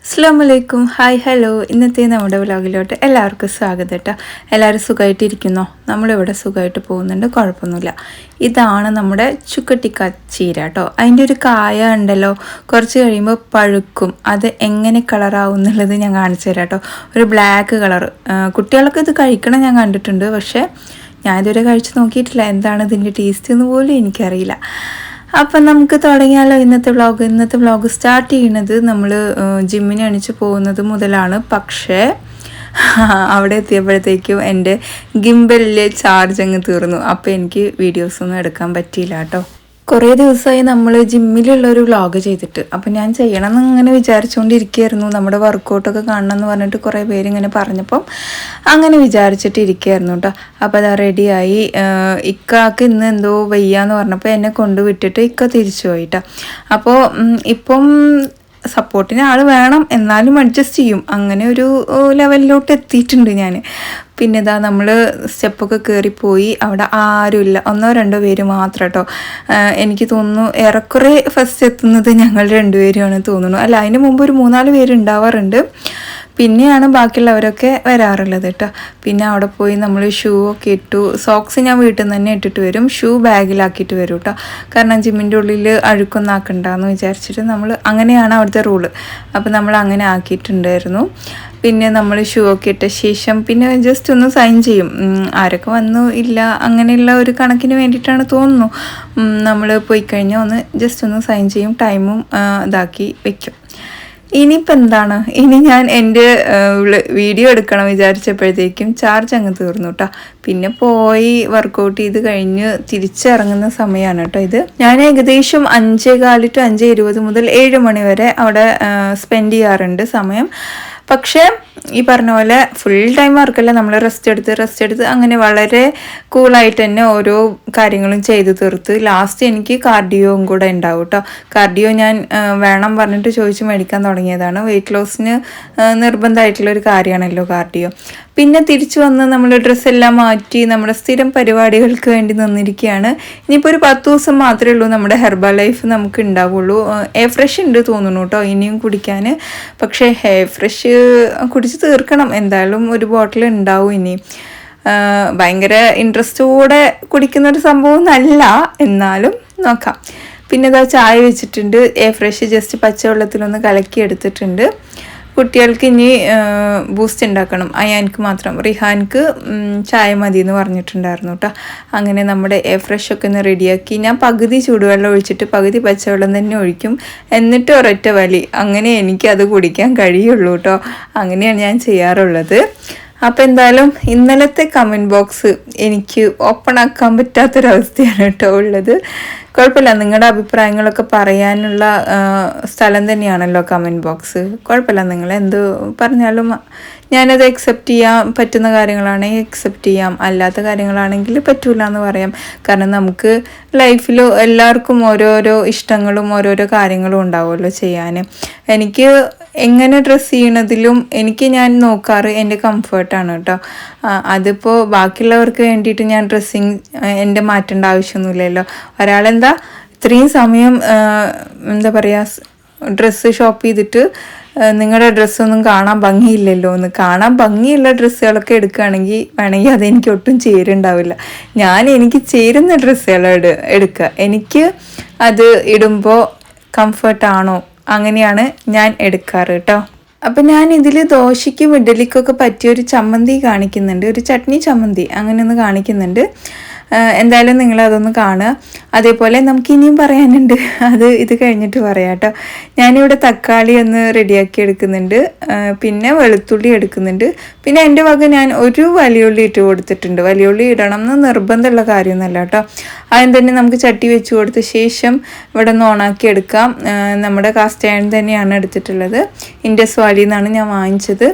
അസ്സലാമലൈക്കും hi hello ഇന്നത്തെ നമ്മുടെ വ്ലോഗിലോട്ട് എല്ലാവർക്കും സ്വാഗതം കേട്ടോ. എല്ലാവരും സുഖമായിട്ടിരിക്കുന്നോ? നമ്മളിവിടെ സുഖമായിട്ട് പോകുന്നുണ്ട്, കുഴപ്പമൊന്നുമില്ല. ഇതാണ് നമ്മുടെ ചുക്കട്ടിക്ക ചീര കേട്ടോ. അതിൻ്റെ ഒരു കായ ഉണ്ടല്ലോ, കുറച്ച് കഴിയുമ്പോൾ പഴുക്കും. അത് എങ്ങനെ കളറാവും എന്നുള്ളത് ഞാൻ കാണിച്ചു തരാം കേട്ടോ. ഒരു ബ്ലാക്ക് കളർ. കുട്ടികളൊക്കെ ഇത് കഴിക്കണം ഞാൻ കണ്ടിട്ടുണ്ട്, പക്ഷേ ഞാനിതുവരെ കഴിച്ച് നോക്കിയിട്ടില്ല. എന്താണ് ഇതിൻ്റെ ടേസ്റ്റ് എന്ന് പോലും എനിക്കറിയില്ല. അപ്പം നമുക്ക് തുടങ്ങിയാലോ ഇന്നത്തെ വ്ളോഗ് സ്റ്റാർട്ട് ചെയ്യുന്നത് നമ്മൾ ജിമ്മിന് എണിച്ച് പോകുന്നത് മുതലാണ്. പക്ഷേ അവിടെ എത്തിയപ്പോഴത്തേക്കും എൻ്റെ ഗിംബലിലെ ചാർജ് അങ്ങ് തീർന്നു. അപ്പോൾ എനിക്ക് വീഡിയോസൊന്നും എടുക്കാൻ പറ്റിയില്ല കേട്ടോ. കുറേ ദിവസമായി നമ്മൾ ജിമ്മിലുള്ളൊരു വ്ളോഗ് ചെയ്തിട്ട്. അപ്പം ഞാൻ ചെയ്യണം എന്നിങ്ങനെ വിചാരിച്ചുകൊണ്ടിരിക്കുകയായിരുന്നു. നമ്മുടെ വർക്കൗട്ടൊക്കെ കാണണം എന്ന് പറഞ്ഞിട്ട് കുറേ പേരിങ്ങനെ പറഞ്ഞപ്പം അങ്ങനെ വിചാരിച്ചിട്ട് ഇരിക്കുകയായിരുന്നു കേട്ടോ. അപ്പോൾ അതാ റെഡിയായി. ഇക്കാക്ക് ഇന്ന് എന്തോ വയ്യാന്ന് പറഞ്ഞപ്പോൾ എന്നെ കൊണ്ടുവിട്ടിട്ട് ഇക്ക തിരിച്ചു പോയിട്ടാ. അപ്പോൾ ഇപ്പം സപ്പോർട്ടിന് ആൾ വേണം, എന്നാലും അഡ്ജസ്റ്റ് ചെയ്യും. അങ്ങനെ ഒരു ലെവലിലോട്ട് എത്തിയിട്ടുണ്ട് ഞാൻ. പിന്നെ ഇതാ നമ്മൾ സ്റ്റെപ്പൊക്കെ കയറിപ്പോയി. അവിടെ ആരുമില്ല, 1-2 പേര് മാത്രം കേട്ടോ. എനിക്ക് തോന്നുന്നു ഏറെക്കുറെ ഫസ്റ്റ് എത്തുന്നത് ഞങ്ങൾ 2 പേരുമാണ് തോന്നുന്നു. അല്ല, അതിന് മുമ്പ് ഒരു 3-4 പേര് ഉണ്ടാവാറുണ്ട്. പിന്നെയാണ് ബാക്കിയുള്ളവരൊക്കെ വരാറുള്ളത് കേട്ടോ. പിന്നെ അവിടെ പോയി നമ്മൾ ഷൂ ഒക്കെ ഇട്ടു. സോക്സ് ഞാൻ വീട്ടിൽ നിന്ന് തന്നെ ഇട്ടിട്ട് വരും, ഷൂ ബാഗിലാക്കിയിട്ട് വരും കേട്ടോ. കാരണം ജിമ്മിൻ്റെ ഉള്ളിൽ അഴുക്കൊന്നും ആക്കണ്ടെന്ന് വിചാരിച്ചിട്ട് നമ്മൾ അങ്ങനെയാണ് അവിടുത്തെ റൂള്. അപ്പോൾ നമ്മൾ അങ്ങനെ ആക്കിയിട്ടുണ്ടായിരുന്നു. പിന്നെ നമ്മൾ ഷൂ ഒക്കെ ഇട്ട ശേഷം പിന്നെ ജസ്റ്റ് ഒന്ന് സൈൻ ചെയ്യും. ആരൊക്കെ വന്നു ഇല്ല അങ്ങനെയുള്ള ഒരു കണക്കിന് വേണ്ടിയിട്ടാണ് തോന്നുന്നു. നമ്മൾ പോയി കഴിഞ്ഞാൽ ഒന്ന് ജസ്റ്റ് ഒന്ന് സൈൻ ചെയ്യും, ടൈമും ഇതാക്കി വയ്ക്കും. ഇനിയിപ്പോൾ എന്താണ്, ഇനി ഞാൻ എൻ്റെ വീഡിയോ എടുക്കണം വിചാരിച്ചപ്പോഴത്തേക്കും ചാർജ് അങ്ങ് തീർന്നു കേട്ടോ. പിന്നെ പോയി വർക്കൗട്ട് ചെയ്ത് കഴിഞ്ഞ് തിരിച്ചിറങ്ങുന്ന സമയമാണ് കേട്ടോ ഇത്. ഞാൻ ഏകദേശം 5:15 to 5:20 മുതൽ 7 മണി വരെ അവിടെ സ്പെൻഡ് ചെയ്യാറുണ്ട് സമയം. പക്ഷേ ഈ പറഞ്ഞ പോലെ ഫുൾ ടൈം വർക്കല്ല, നമ്മൾ റെസ്റ്റ് എടുത്ത് അങ്ങനെ വളരെ കൂളായിട്ട് തന്നെ ഓരോ കാര്യങ്ങളും ചെയ്ത് തീർത്ത് ലാസ്റ്റ് എനിക്ക് കാർഡിയോയും കൂടെ ഉണ്ടാവും കേട്ടോ. കാർഡിയോ ഞാൻ വേണം പറഞ്ഞിട്ട് ചോദിച്ച് മേടിക്കാൻ തുടങ്ങിയതാണ്. വെയിറ്റ് ലോസിന് നിർബന്ധമായിട്ടുള്ളൊരു കാര്യമാണല്ലോ കാർഡിയോ. പിന്നെ തിരിച്ചു വന്ന് നമ്മൾ ഡ്രസ്സെല്ലാം മാറ്റി നമ്മുടെ സ്ഥിരം പരിപാടികൾക്ക് വേണ്ടി നിന്നിരിക്കുകയാണ്. ഇനിയിപ്പോൾ ഒരു 10 ദിവസം മാത്രമേ ഉള്ളൂ നമ്മുടെ ഹെർബൽ ലൈഫ് നമുക്ക് ഉണ്ടാവുള്ളൂ. എയർ ഫ്രഷ് ഉണ്ട് തോന്നുന്നു കേട്ടോ ഇനിയും കുടിക്കാൻ. പക്ഷേ എയർ ഫ്രഷ് കുടിച്ച് തീർക്കണം, എന്തായാലും ഒരു ബോട്ടിൽ ഉണ്ടാവും ഇനി. ഭയങ്കര ഇൻട്രസ്റ്റോടെ കുടിക്കുന്നൊരു സംഭവം അല്ല, എന്നാലും നോക്കാം. പിന്നെ ഇതാ ചായ വെച്ചിട്ടുണ്ട്. എയർ ഫ്രഷ് ജസ്റ്റ് പച്ചവെള്ളത്തിലൊന്ന് കലക്കി എടുത്തിട്ടുണ്ട്. കുട്ടികൾക്ക് ഇനി ബൂസ്റ്റ് ഉണ്ടാക്കണം. അയാൻക്ക് മാത്രം, റിഹാൻക്ക് ചായ മതി എന്ന് പറഞ്ഞിട്ടുണ്ടായിരുന്നു കേട്ടോ. അങ്ങനെ നമ്മുടെ എയർ ഫ്രഷ് ഒക്കെ ഒന്ന് റെഡിയാക്കി ഞാൻ പകുതി ചൂടുവെള്ളം ഒഴിച്ചിട്ട് പകുതി പച്ചവെള്ളം തന്നെ ഒഴിക്കും, എന്നിട്ട് ഒരൊറ്റ വലി. അങ്ങനെ എനിക്കത് കുടിക്കാൻ കഴിയുള്ളൂ കേട്ടോ. അങ്ങനെയാണ് ഞാൻ ചെയ്യാറുള്ളത്. അപ്പോൾ എന്തായാലും ഇന്നലത്തെ കമൻറ്റ് ബോക്സ് എനിക്ക് ഓപ്പൺ ആക്കാൻ പറ്റാത്തൊരവസ്ഥയാണ് കേട്ടോ ഉള്ളത്. കുഴപ്പമില്ല, നിങ്ങളുടെ അഭിപ്രായങ്ങളൊക്കെ പറയാനുള്ള സ്ഥലം തന്നെയാണല്ലോ കമൻറ്റ് ബോക്സ്. കുഴപ്പമില്ല, നിങ്ങൾ എന്ത് പറഞ്ഞാലും ഞാനത് അക്സെപ്റ്റ് ചെയ്യാൻ പറ്റുന്ന കാര്യങ്ങളാണെങ്കിൽ അക്സെപ്റ്റ് ചെയ്യാം, അല്ലാത്ത കാര്യങ്ങളാണെങ്കിൽ പറ്റൂല എന്ന് പറയാം. കാരണം നമുക്ക് ലൈഫിൽ എല്ലാവർക്കും ഓരോരോ ഇഷ്ടങ്ങളും ഓരോരോ കാര്യങ്ങളും ഉണ്ടാവുമല്ലോ ചെയ്യാൻ. എനിക്ക് എങ്ങനെ ഡ്രസ്സ് ചെയ്യണതിലും ഞാൻ നോക്കാറ് എൻ്റെ കംഫർട്ടാണ് കേട്ടോ. അതിപ്പോൾ ബാക്കിയുള്ളവർക്ക് വേണ്ടിയിട്ട് ഞാൻ ഡ്രസ്സിങ് എൻ്റെ മാറ്റേണ്ട ആവശ്യമൊന്നുമില്ലല്ലോ. ഒരാളെന്താ ഇത്രയും സമയം എന്താ പറയുക ഡ്രസ്സ് ഷോപ്പ് ചെയ്തിട്ട് നിങ്ങളുടെ ഡ്രസ്സൊന്നും കാണാൻ ഭംഗിയില്ലല്ലോ എന്ന്. കാണാൻ ഭംഗിയുള്ള ഡ്രസ്സുകളൊക്കെ എടുക്കുകയാണെങ്കിൽ വേണമെങ്കിൽ അതെനിക്ക് ഒട്ടും ചേരുണ്ടാവില്ല. എനിക്ക് ചേരുന്ന ഡ്രസ്സുകൾ എടുക്കുക. എനിക്ക് അത് ഇടുമ്പോൾ കംഫർട്ടാണോ അങ്ങനെയാണ് ഞാൻ എടുക്കാറ് കേട്ടോ. അപ്പം ഞാൻ ഇതിൽ ദോശയ്ക്കും ഇഡ്ഡലിക്കൊക്കെ പറ്റിയൊരു ചമ്മന്തി കാണിക്കുന്നുണ്ട്, ഒരു ചട്നി ചമ്മന്തി അങ്ങനെ ഒന്ന് കാണിക്കുന്നുണ്ട്. എന്തായാലും നിങ്ങളതൊന്ന് കാണുക. അതേപോലെ നമുക്ക് ഇനിയും പറയാനുണ്ട്, അത് ഇത് കഴിഞ്ഞിട്ട് പറയാം കേട്ടോ. ഞാനിവിടെ തക്കാളി ഒന്ന് റെഡിയാക്കി എടുക്കുന്നുണ്ട്, പിന്നെ വെളുത്തുള്ളി എടുക്കുന്നുണ്ട്. പിന്നെ എൻ്റെ വക ഞാൻ ഒരു വലിയുള്ളി ഇട്ട് കൊടുത്തിട്ടുണ്ട്. വലിയുള്ളി ഇടണം എന്ന് നിർബന്ധമുള്ള കാര്യമൊന്നുമല്ല കേട്ടോ. ആദ്യം തന്നെ നമുക്ക് ചട്ടി വെച്ച് കൊടുത്ത ശേഷം ഇവിടെ ഒന്ന് ഓണാക്കി എടുക്കാം. നമ്മുടെ കാസ്റ്റ് അയൺ തന്നെയാണ് എടുത്തിട്ടുള്ളത്, ഇൻഡസ് വാലിയിൽ നിന്നാണ് ഞാൻ വാങ്ങിച്ചത്.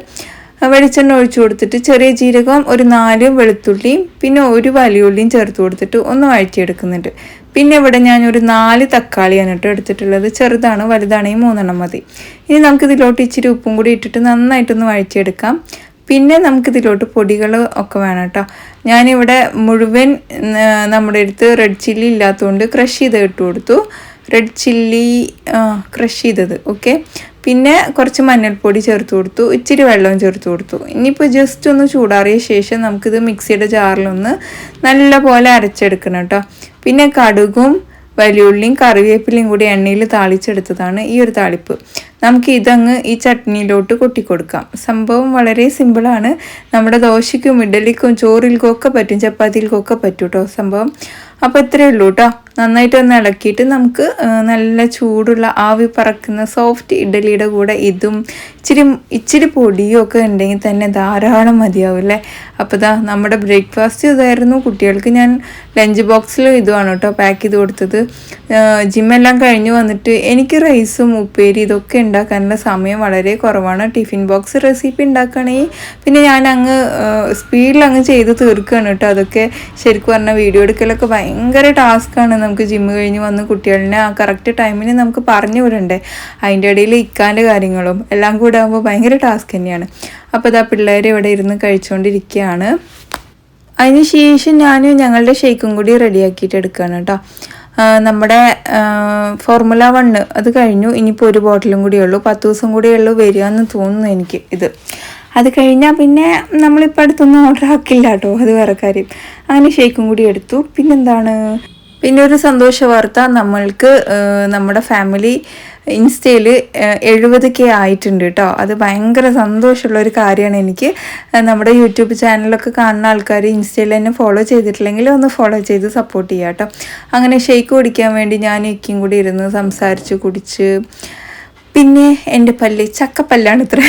വെളിച്ചെണ്ണ ഒഴിച്ചു കൊടുത്തിട്ട് ചെറിയ ജീരകം ഒരു 4 വെളുത്തുള്ളിയും പിന്നെ ഒരു വലിയുള്ളിയും ചേർത്ത് കൊടുത്തിട്ട് ഒന്ന് വഴറ്റിയെടുക്കുന്നുണ്ട്. പിന്നെ ഇവിടെ ഞാൻ ഒരു 4 തക്കാളിയാണ് കേട്ടോ എടുത്തിട്ടുള്ളത്. ചെറുതാണ്, വലുതാണെങ്കിൽ 3 മതി. ഇനി നമുക്കിതിലോട്ട് ഇച്ചിരി ഉപ്പും കൂടി ഇട്ടിട്ട് നന്നായിട്ടൊന്ന് വഴറ്റിയെടുക്കാം. പിന്നെ നമുക്കിതിലോട്ട് പൊടികൾ ഒക്കെ വേണം കേട്ടോ. ഞാനിവിടെ മുഴുവൻ നമ്മുടെ അടുത്ത് റെഡ് ചില്ലി ഇല്ലാത്തതുകൊണ്ട് ക്രഷ് ചെയ്ത് ഇട്ട് കൊടുത്തു. റെഡ് ചില്ലി ക്രഷ് ചെയ്തത്, ഓക്കെ. പിന്നെ കുറച്ച് മഞ്ഞൾപ്പൊടി ചേർത്ത് കൊടുത്തു, ഇച്ചിരി വെള്ളവും ചേർത്ത് കൊടുത്തു. ഇനിയിപ്പോൾ ജസ്റ്റ് ഒന്ന് ചൂടാറിയ ശേഷം നമുക്കിത് മിക്സിയുടെ ജാറിലൊന്ന് നല്ല പോലെ അരച്ചെടുക്കണം കേട്ടോ. പിന്നെ കടുകും വലിയുള്ളിയും കറിവേപ്പിലയും കൂടി എണ്ണയിൽ താളിച്ചെടുത്തതാണ് ഈ ഒരു താളിപ്പ്. നമുക്ക് ഇതങ്ങ് ഈ ചട്നിയിലോട്ട് കൊട്ടിക്കൊടുക്കാം. സംഭവം വളരെ സിമ്പിളാണ്. നമ്മുടെ ദോശയ്ക്കും ഇഡലിക്കും ചോറിൽക്കും ഒക്കെ പറ്റും, ചപ്പാത്തിയിൽക്കും ഒക്കെ പറ്റും കേട്ടോ സംഭവം. അപ്പോൾ ഇത്രയേ ഉള്ളൂ കേട്ടോ. നന്നായിട്ടൊന്ന് ഇളക്കിയിട്ട് നമുക്ക് നല്ല ചൂടുള്ള ആവി പറക്കുന്ന സോഫ്റ്റ് ഇഡലിയുടെ കൂടെ ഇതും ഇച്ചിരി പൊടിയും ഒക്കെ ഉണ്ടെങ്കിൽ തന്നെ ധാരാളം മതിയാവും അല്ലേ. അപ്പോൾ നമ്മുടെ ബ്രേക്ക്ഫാസ്റ്റ് ഇതായിരുന്നു. കുട്ടികൾക്ക് ഞാൻ ലഞ്ച് ബോക്സിൽ ഇതുമാണ് കേട്ടോ പാക്ക് ചെയ്ത് കൊടുത്തത്. ജിമ്മെല്ലാം കഴിഞ്ഞ് വന്നിട്ട് എനിക്ക് റൈസും ഉപ്പേരി ഇതൊക്കെ ഉണ്ടാക്കാനുള്ള സമയം വളരെ കുറവാണ്. ടിഫിൻ ബോക്സ് റെസിപ്പി ഉണ്ടാക്കുകയാണെങ്കിൽ പിന്നെ ഞാൻ അങ്ങ് സ്പീഡിൽ അങ്ങ് ചെയ്ത് തീർക്കുകയാണ് കേട്ടോ. അതൊക്കെ ശരിക്കും പറഞ്ഞാൽ വീഡിയോ എടുക്കലൊക്കെ ഭയങ്കര ടാസ്ക്കാണ്. നമുക്ക് ജിമ്മ് കഴിഞ്ഞ് വന്ന് കുട്ടികളിനെ ആ കറക്റ്റ് ടൈമിന് നമുക്ക് പറഞ്ഞു വിടണ്ടേ. അതിൻ്റെ ഇടയിൽ ഇക്കാൻ്റെ കാര്യങ്ങളും എല്ലാം കൂടെ ആകുമ്പോൾ ഭയങ്കര ടാസ്ക് തന്നെയാണ്. അപ്പോൾ പിള്ളേർ ഇവിടെ ഇരുന്ന് കഴിച്ചുകൊണ്ടിരിക്കുകയാണ്. അതിന് ശേഷം ഞാൻ ഞങ്ങളുടെ ഷേക്കും കൂടി റെഡിയാക്കിയിട്ട് എടുക്കുകയാണ് കേട്ടോ. നമ്മുടെ ഫോർമുല 1 അത് കഴിഞ്ഞു. ഇനിയിപ്പോൾ ഒരു ബോട്ടിലും കൂടിയേ ഉള്ളൂ. 10 ദിവസം കൂടിയേ ഉള്ളൂ വരിക എന്ന് തോന്നുന്നു എനിക്ക് ഇത്. അത് കഴിഞ്ഞാൽ പിന്നെ നമ്മളിപ്പോൾ അടുത്തൊന്നും ഓർഡർ ആക്കില്ല കേട്ടോ, അത് വേറെ കാര്യം. അങ്ങനെ ഷേക്കും കൂടി എടുത്തു. പിന്നെ ഒരു സന്തോഷ വാർത്ത, നമ്മൾക്ക് നമ്മുടെ ഫാമിലി ഇൻസ്റ്റയിൽ 70K ആയിട്ടുണ്ട് കേട്ടോ. അത് ഭയങ്കര സന്തോഷമുള്ളൊരു കാര്യമാണ് എനിക്ക്. നമ്മുടെ യൂട്യൂബ് ചാനലൊക്കെ കാണുന്ന ആൾക്കാർ ഇൻസ്റ്റയിൽ തന്നെ ഫോളോ ചെയ്തിട്ടില്ലെങ്കിൽ ഒന്ന് ഫോളോ ചെയ്ത് സപ്പോർട്ട് ചെയ്യാം കേട്ടോ. അങ്ങനെ ഷേക്ക് കുടിക്കാൻ വേണ്ടി ഞാൻ ഇക്കും കൂടി ഇരുന്ന് സംസാരിച്ച് കുടിച്ച്. പിന്നെ എൻ്റെ പല്ല് ചക്കപ്പല്ലാണ് ഇത്ര.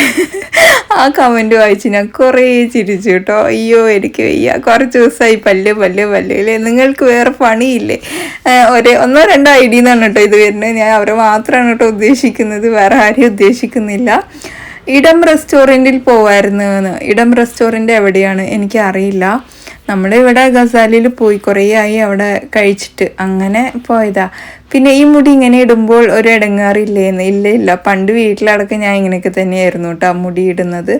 ആ കമൻറ്റ് വായിച്ച് ഞാൻ കുറേ ചിരിച്ചു കേട്ടോ. അയ്യോ എനിക്ക് വയ്യ, കുറച്ച് ദിവസമായി പല്ല് അല്ലേ. നിങ്ങൾക്ക് വേറെ പണിയില്ലേ? ഒന്നോ രണ്ടോ ഐഡിയ എന്നാണ് കേട്ടോ ഇത് വരുന്നത്. ഞാൻ അവരെ മാത്രമാണ് കേട്ടോ ഉദ്ദേശിക്കുന്നത്, വേറെ ആരെയും ഉദ്ദേശിക്കുന്നില്ല. ഇടം റെസ്റ്റോറൻറ്റിൽ പോവായിരുന്നു. ഇടം റെസ്റ്റോറൻറ്റ് എവിടെയാണ് എനിക്കറിയില്ല. നമ്മളിവിടെ ഗസാലിൽ പോയി കുറേ ആയി അവിടെ കഴിച്ചിട്ട്, അങ്ങനെ പോയതാ. പിന്നെ ഈ മുടി ഇങ്ങനെ ഇടുമ്പോൾ ഒരു ഇടങ്ങാറില്ലേന്ന്? ഇല്ല, പണ്ട് വീട്ടിലടക്കം ഞാൻ ഇങ്ങനെയൊക്കെ തന്നെയായിരുന്നു കേട്ടോ മുടി ഇടുന്നത്.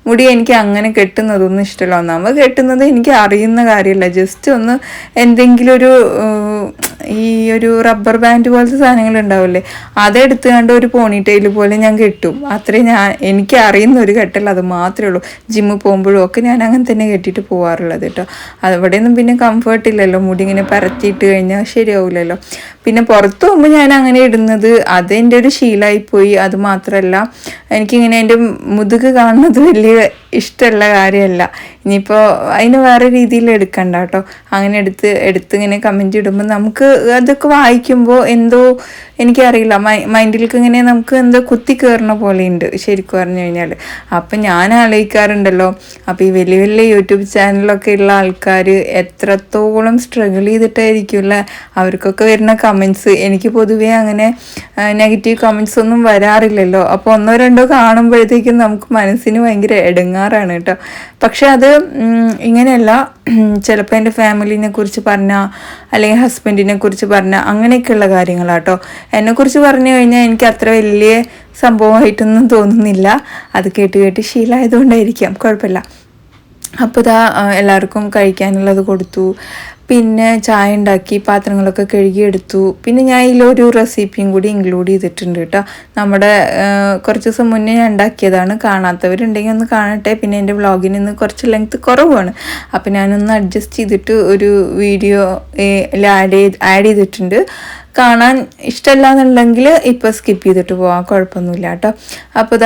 മുടി എനിക്ക് അങ്ങനെ കെട്ടുന്നതൊന്നും ഇഷ്ടമല്ല. ഒന്നാമത് കെട്ടുന്നത് എനിക്ക് അറിയുന്ന കാര്യമല്ല. ജസ്റ്റ് ഒന്ന് എന്തെങ്കിലും ഒരു റബ്ബർ ബാൻഡ് പോലത്തെ സാധനങ്ങൾ ഉണ്ടാവില്ലേ, അതെടുത്ത് കണ്ട് ഒരു പോണിറ്റെയിൽ പോലെ ഞാൻ കെട്ടും. അത്രയും എനിക്ക് അറിയുന്ന ഒരു കെട്ടൽ അത് മാത്രമേ ഉള്ളൂ. ജിമ്മിൽ പോകുമ്പോഴും ഒക്കെ ഞാൻ അങ്ങനെ തന്നെ കെട്ടിയിട്ട് പോകാറുള്ളത് കേട്ടോ. അവിടെയൊന്നും പിന്നെ കംഫർട്ട് ഇല്ലല്ലോ, മുടി ഇങ്ങനെ പരത്തിയിട്ട് കഴിഞ്ഞാൽ ശരിയാവില്ലല്ലോ. പിന്നെ പുറത്ത് പോകുമ്പോൾ ഞാൻ അങ്ങനെ ഇടുന്നത് അതെൻ്റെ ഒരു ശീലമായിപ്പോയി. അത് മാത്രമല്ല എനിക്കിങ്ങനെ എൻ്റെ മുതുക് കാണുന്നത് വലിയ ഇഷ്ടമുള്ള കാര്യമല്ല. ഇനിയിപ്പോൾ അതിന് വേറെ രീതിയിൽ എടുക്കണ്ട കേട്ടോ. അങ്ങനെ എടുത്ത് ഇങ്ങനെ കമൻറ്റ് ഇടുമ്പോൾ നമുക്ക് അതൊക്കെ വായിക്കുമ്പോൾ എന്തോ എനിക്കറിയില്ല, മൈൻഡിലേക്ക് ഇങ്ങനെ നമുക്ക് എന്തോ കുത്തി കയറുന്ന പോലെ ഉണ്ട് ശരിക്കും പറഞ്ഞു കഴിഞ്ഞാൽ. അപ്പം ഞാൻ ആലോചിക്കാറുണ്ടല്ലോ, അപ്പോൾ ഈ വലിയ വലിയ യൂട്യൂബ് ചാനലൊക്കെ ഉള്ള ആൾക്കാർ എത്രത്തോളം സ്ട്രഗിൾ ചെയ്തിട്ടായിരിക്കുമല്ലേ അവർക്കൊക്കെ വരുന്ന കമൻറ്റ്സ്. എനിക്ക് പൊതുവേ അങ്ങനെ നെഗറ്റീവ് കമൻറ്റ്സ് ഒന്നും വരാറില്ലല്ലോ. അപ്പോൾ ഒന്നോ രണ്ടോ കാണുമ്പോഴത്തേക്കും നമുക്ക് മനസ്സിന് ഭയങ്കര ഇടങ്ങാറാണ് കേട്ടോ. പക്ഷെ അത് ഇങ്ങനെയല്ല. ചിലപ്പോൾ എൻ്റെ ഫാമിലിനെ കുറിച്ച് പറഞ്ഞാൽ അല്ലെങ്കിൽ ഹസ്ബൻഡിനെ കുറിച്ച് പറഞ്ഞാൽ അങ്ങനെയൊക്കെയുള്ള കാര്യങ്ങളാട്ടോ. എന്നെക്കുറിച്ച് പറഞ്ഞു കഴിഞ്ഞാൽ എനിക്ക് അത്ര വലിയ സംഭവമായിട്ടൊന്നും തോന്നുന്നില്ല. അത് കേട്ട് ശീലമായതുകൊണ്ടായിരിക്കാം, കുഴപ്പമില്ല. അപ്പോൾ എല്ലാവർക്കും കഴിക്കാനുള്ളത് കൊടുത്തു. പിന്നെ ചായ ഉണ്ടാക്കി, പാത്രങ്ങളൊക്കെ കഴുകിയെടുത്തു. പിന്നെ ഞാൻ ഇതിലൊരു റെസിപ്പിയും കൂടി ഇൻക്ലൂഡ് ചെയ്തിട്ടുണ്ട് കേട്ടോ. നമ്മുടെ കുറച്ച് ദിവസം മുന്നേ ഞാൻ ഉണ്ടാക്കിയതാണ്. കാണാത്തവരുണ്ടെങ്കിൽ ഒന്ന് കാണട്ടെ. പിന്നെ എൻ്റെ വ്ളോഗിന് ഇന്ന് കുറച്ച് ലെങ്ത്ത് കുറവാണ്. അപ്പോൾ ഞാനൊന്ന് അഡ്ജസ്റ്റ് ചെയ്തിട്ട് ഒരു വീഡിയോ ആഡ് ചെയ്തിട്ടുണ്ട്. കാണാൻ ഇഷ്ടമല്ല എന്നുണ്ടെങ്കിൽ ഇപ്പോൾ സ്കിപ്പ് ചെയ്തിട്ട് പോകാം, കുഴപ്പമൊന്നുമില്ല കേട്ടോ. അപ്പോൾ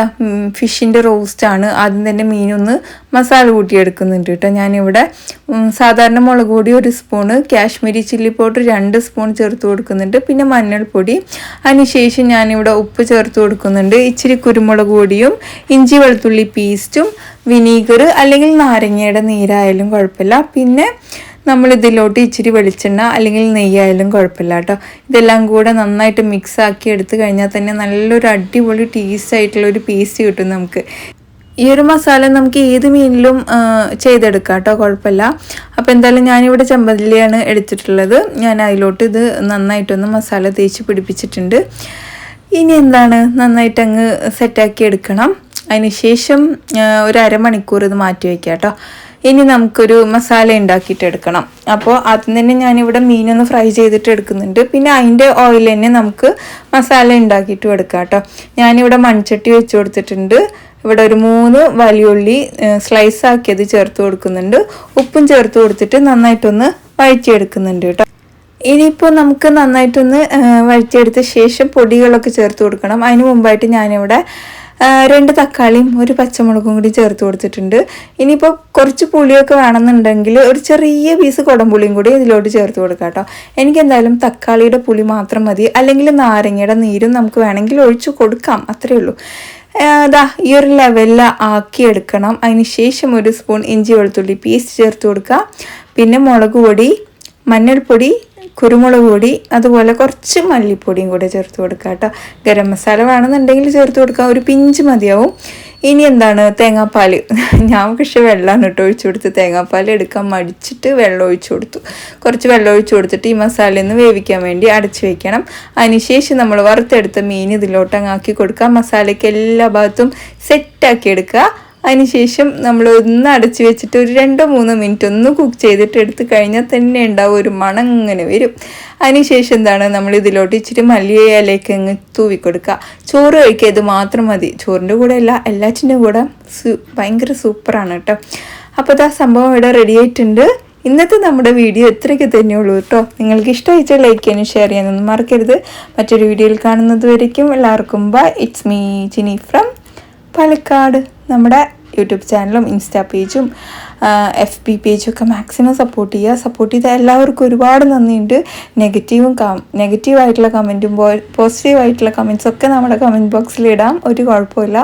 ഫിഷിൻ്റെ റോസ്റ്റാണ്. ആദ്യം തന്നെ മീനൊന്ന് മസാല കൂട്ടിയെടുക്കുന്നുണ്ട് കേട്ടോ. ഞാനിവിടെ സാധാരണ മുളക് പൊടി 1 spoon, Kashmiri chilli powder 2 spoon ചേർത്ത് കൊടുക്കുന്നുണ്ട്. പിന്നെ മഞ്ഞൾപ്പൊടി. അതിനുശേഷം ഞാനിവിടെ ഉപ്പ് ചേർത്ത് കൊടുക്കുന്നുണ്ട്. ഇച്ചിരി കുരുമുളക് പൊടിയും ഇഞ്ചി വെളുത്തുള്ളി പേസ്റ്റും വിനീഗർ അല്ലെങ്കിൽ നാരങ്ങയുടെ നീരായാലും കുഴപ്പമില്ല. പിന്നെ നമ്മളിതിലോട്ട് ഇച്ചിരി വെളിച്ചെണ്ണ അല്ലെങ്കിൽ നെയ്യായാലും കുഴപ്പമില്ല കേട്ടോ. ഇതെല്ലാം കൂടെ നന്നായിട്ട് മിക്സ് ആക്കി എടുത്തു കഴിഞ്ഞാൽ തന്നെ നല്ലൊരു അടിപൊളി ടേസ്റ്റ് ആയിട്ടുള്ളൊരു പേസ്റ്റ് കിട്ടും നമുക്ക്. ഈ ഒരു മസാല നമുക്ക് ഏത് മീനിലും ചെയ്തെടുക്കാം കേട്ടോ, കുഴപ്പമില്ല. അപ്പോൾ എന്തായാലും ഞാനിവിടെ ചെമ്പല്ലിയാണ് എടുത്തിട്ടുള്ളത്. ഞാൻ അതിലോട്ട് ഇത് നന്നായിട്ടൊന്ന് മസാല തേച്ച് പിടിപ്പിച്ചിട്ടുണ്ട്. ഇനി എന്താണ്, നന്നായിട്ട് അങ്ങ് സെറ്റാക്കി എടുക്കണം. അതിന് ശേഷം ഒരു അരമണിക്കൂർ ഇത് മാറ്റി വയ്ക്കാം കേട്ടോ. ഇനി നമുക്കൊരു മസാല ഉണ്ടാക്കിയിട്ടെടുക്കണം. അപ്പോൾ ആദ്യം തന്നെ ഞാനിവിടെ മീനൊന്ന് ഫ്രൈ ചെയ്തിട്ട് എടുക്കുന്നുണ്ട്. പിന്നെ അതിൻ്റെ ഓയിൽ തന്നെ നമുക്ക് മസാല ഉണ്ടാക്കിയിട്ടും എടുക്കാം കേട്ടോ. ഞാനിവിടെ മൺചട്ടി വെച്ച് കൊടുത്തിട്ടുണ്ട്. ഇവിടെ ഒരു 3 വലിയുള്ളി സ്ലൈസ് ആക്കിയത് ചേർത്ത് കൊടുക്കുന്നുണ്ട്. ഉപ്പും ചേർത്ത് കൊടുത്തിട്ട് നന്നായിട്ടൊന്ന് വഴറ്റിയെടുക്കുന്നുണ്ട് കേട്ടോ. ഇനിയിപ്പോൾ നമുക്ക് നന്നായിട്ടൊന്ന് വഴറ്റിയെടുത്ത ശേഷം പൊടികളൊക്കെ ചേർത്ത് കൊടുക്കണം. അതിന് മുമ്പായിട്ട് ഞാനിവിടെ 2 തക്കാളിയും 1 പച്ചമുളകും കൂടി ചേർത്ത് കൊടുത്തിട്ടുണ്ട്. ഇനിയിപ്പോൾ കുറച്ച് പുളിയൊക്കെ വേണമെന്നുണ്ടെങ്കിൽ ഒരു ചെറിയ പീസ് കുടംപുളിയും കൂടി ഇതിലോട്ട് ചേർത്ത് കൊടുക്കാം കേട്ടോ. എനിക്കെന്തായാലും തക്കാളിയുടെ പുളി മാത്രം മതി. അല്ലെങ്കിൽ നാരങ്ങയുടെ നീരും നമുക്ക് വേണമെങ്കിൽ ഒഴിച്ചു കൊടുക്കാം, അത്രയേ ഉള്ളൂ. ഈ ഒരു ലെവലിൽ ആക്കിയെടുക്കണം. അതിന് ശേഷം 1 സ്പൂൺ ഇഞ്ചി വെളുത്തുള്ളി പേസ്റ്റ് ചേർത്ത് കൊടുക്കുക. പിന്നെ മുളക് പൊടി, മഞ്ഞൾപ്പൊടി, കുരുമുളക് പൊടി, അതുപോലെ കുറച്ച് മല്ലിപ്പൊടിയും കൂടെ ചേർത്ത് കൊടുക്കുക കേട്ടോ. ഗരം മസാല വേണമെന്നുണ്ടെങ്കിൽ ചേർത്ത് കൊടുക്കുക, ഒരു പിഞ്ച് മതിയാവും. ഇനി എന്താണ്, തേങ്ങാപ്പാൽ. ഞാൻ പക്ഷേ വെള്ളമാണ് കേട്ടോ ഒഴിച്ചു കൊടുത്ത്. തേങ്ങാപ്പാൽ എടുക്കാൻ മടിച്ചിട്ട് വെള്ളം ഒഴിച്ചു കൊടുത്തു. കുറച്ച് വെള്ളം ഒഴിച്ചു കൊടുത്തിട്ട് ഈ മസാലയൊന്ന് വേവിക്കാൻ വേണ്ടി അടച്ചു വയ്ക്കണം. അതിനുശേഷം നമ്മൾ വറുത്തെടുത്ത മീൻ ഇതിലോട്ട് ആക്കി കൊടുക്കുക. മസാലയ്ക്ക് എല്ലാ ഭാഗത്തും സെറ്റാക്കി എടുക്കുക. അതിനുശേഷം നമ്മൾ ഒന്ന് അടച്ചു വെച്ചിട്ട് ഒരു 2-3 മിനിറ്റ് ഒന്ന് കുക്ക് ചെയ്തിട്ട് എടുത്ത് കഴിഞ്ഞാൽ തന്നെ ഉണ്ടാവും ഒരു മണം ഇങ്ങനെ വരും. അതിനുശേഷം എന്താണ്, നമ്മൾ ഇതിലോട്ട് ഇച്ചിരി മല്ലിയിലേക്ക് അങ്ങ് തൂവി കൊടുക്കുക. ചോറ് കഴിക്കുക, ഇത് മാത്രം മതി. ചോറിൻ്റെ കൂടെ അല്ല, എല്ലാറ്റിൻ്റെ കൂടെ ഭയങ്കര സൂപ്പറാണ് കേട്ടോ. അപ്പോൾ ആ സംഭവം ഇവിടെ റെഡി ആയിട്ടുണ്ട്. ഇന്നത്തെ നമ്മുടെ വീഡിയോ ഇത്രയൊക്കെ തന്നെയുള്ളൂ കേട്ടോ. നിങ്ങൾക്ക് ഇഷ്ടമായിച്ചാൽ ലൈക്ക് ചെയ്യാനും ഷെയർ ചെയ്യാനൊന്നും മറക്കരുത്. മറ്റൊരു വീഡിയോയിൽ കാണുന്നത് വരയ്ക്കും എല്ലാവർക്കും bye. It's me Jini from Palakkad. നമ്മുടെ യൂട്യൂബ് ചാനലും ഇൻസ്റ്റാ പേജും FB പേജും ഒക്കെ മാക്സിമം സപ്പോർട്ട് ചെയ്ത എല്ലാവർക്കും ഒരുപാട് നന്ദിയുണ്ട്. നെഗറ്റീവായിട്ടുള്ള കമൻറ്റും പോസിറ്റീവായിട്ടുള്ള കമൻറ്റ്സ് ഒക്കെ നമ്മുടെ കമൻറ്റ് ബോക്സിൽ ഇടാം, ഒരു കുഴപ്പമില്ല.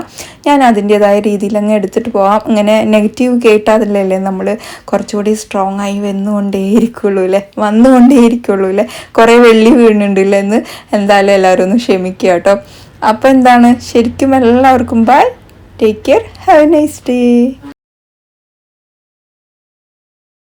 ഞാൻ അതിൻ്റേതായ രീതിയിൽ അങ്ങ് എടുത്തിട്ട് പോകാം. അങ്ങനെ നെഗറ്റീവ് കേട്ടാതില്ലല്ലേ നമ്മൾ കുറച്ചുകൂടി സ്ട്രോങ് ആയി വന്നുകൊണ്ടേയിരിക്കുള്ളൂ അല്ലേ. കുറേ വെള്ളി വീണുണ്ടല്ലോ എന്ന് എന്തായാലും എല്ലാവരും ഒന്ന് ക്ഷമിക്കുക കേട്ടോ. അപ്പോൾ എന്താണ്, ശരിക്കും എല്ലാവർക്കും by. Take care. Have a nice day.